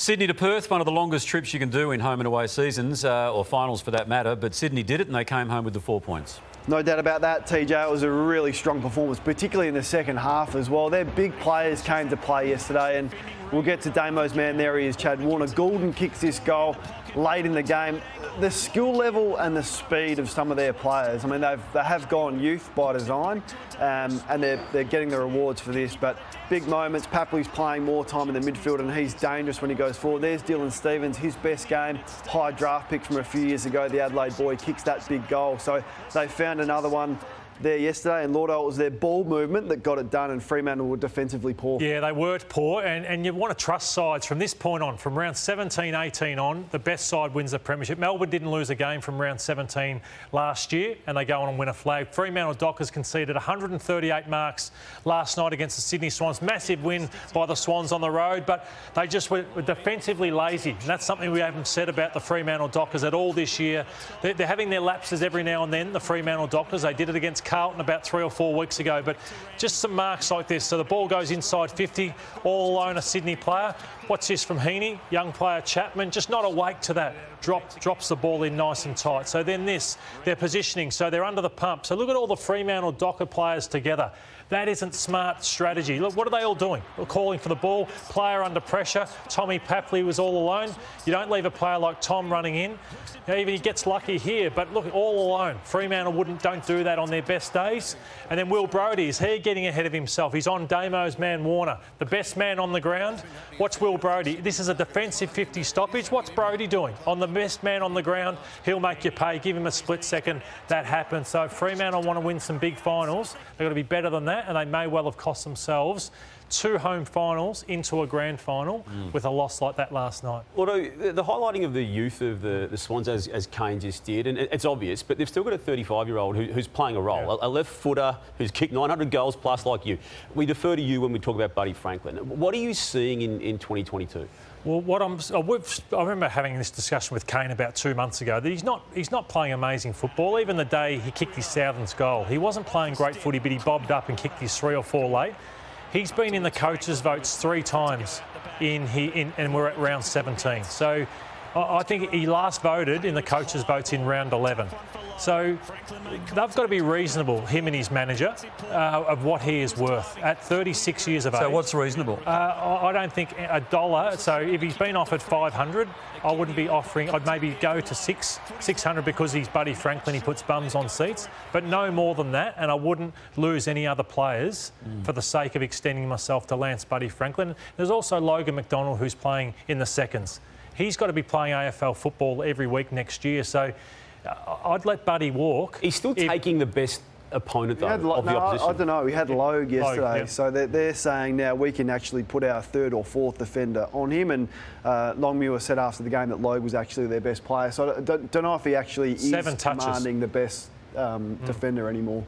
Sydney to Perth, one of the longest trips you can do in home and away seasons, or finals for that matter, but Sydney did it and they came home with the 4 points. No doubt about that, TJ. It was a really strong performance, particularly in the second half as well. Their big players came to play yesterday, and we'll get to Damo's man. There he is, Chad Warner. Goulden kicks this goal late in the game. The skill level and the speed of some of their players, I mean, they have gone youth by design, and they're getting the rewards for this. But big moments. Papley's playing more time in the midfield, and he's dangerous when he goes forward. There's Dylan Stevens, his best game, high draft pick from a few years ago. The Adelaide boy kicks that big goal. So they found another one there yesterday, and Lloyd, it was their ball movement that got it done, and Fremantle were defensively poor. Yeah, they worked poor, and you want to trust sides from this point on, from round 17, 18 on, the best side wins the premiership. Melbourne didn't lose a game from round 17 last year, and they go on and win a flag. Fremantle Dockers conceded 138 marks last night against the Sydney Swans. Massive win by the Swans on the road, but they just were defensively lazy, and that's something we haven't said about the Fremantle Dockers at all this year. They're having their lapses every now and then, the Fremantle Dockers. They did it against Carlton about 3 or 4 weeks ago, but just some marks like this. So the ball goes inside 50, all alone a Sydney player. What's this from Heaney? Young player Chapman, just not awake to that. Drops the ball in nice and tight. So then this, they're positioning, so they're under the pump. So look at all the Fremantle Docker players together. That isn't smart strategy. Look, what are they all doing? They're calling for the ball, player under pressure. Tommy Papley was all alone. You don't leave a player like Tom running in. Even he gets lucky here, but look, all alone. Fremantle don't do that on their best days. And then Will Brodie, is he getting ahead of himself? He's on Damo's man Warner, the best man on the ground. Watch Will Brodie. This is a defensive 50 stoppage. What's Brodie doing? On the best man on the ground, he'll make you pay. Give him a split second. That happens. So if Fremantle want to win some big finals, they've got to be better than that, and they may well have cost themselves 2 home finals into a grand final with a loss like that last night. Although the highlighting of the youth of the Swans, as Kane just did, and it's obvious, but they've still got a 35-year-old who's playing a role, a left footer who's kicked 900 goals plus like you. We defer to you when we talk about Buddy Franklin. What are you seeing in 2022? Well, I remember having this discussion with Kane about 2 months ago that he's not playing amazing football. Even the day he kicked his Southern's goal, he wasn't playing great footy, but he bobbed up and kicked his 3 or 4 late. He's been in the coaches' votes 3 times, and we're at round 17. So I think he last voted in the coaches' votes in round 11. So they've got to be reasonable, him and his manager, of what he is worth at 36 years of age. So what's reasonable? I don't think $1. So if he's been offered 500, I wouldn't be offering. I'd maybe go to 600 because he's Buddy Franklin. He puts bums on seats, but no more than that. And I wouldn't lose any other players for the sake of extending myself to Lance Buddy Franklin. There's also Logan McDonald who's playing in the seconds. He's got to be playing AFL football every week next year. So I'd let Buddy walk. He's still taking the best opponent, though, of the opposition. I don't know. We had Lloyd yesterday, yep. So they're saying now we can actually put our 3rd or 4th defender on him. And Longmuir said after the game that Lloyd was actually their best player. So I don't know if he actually is commanding the best defender anymore.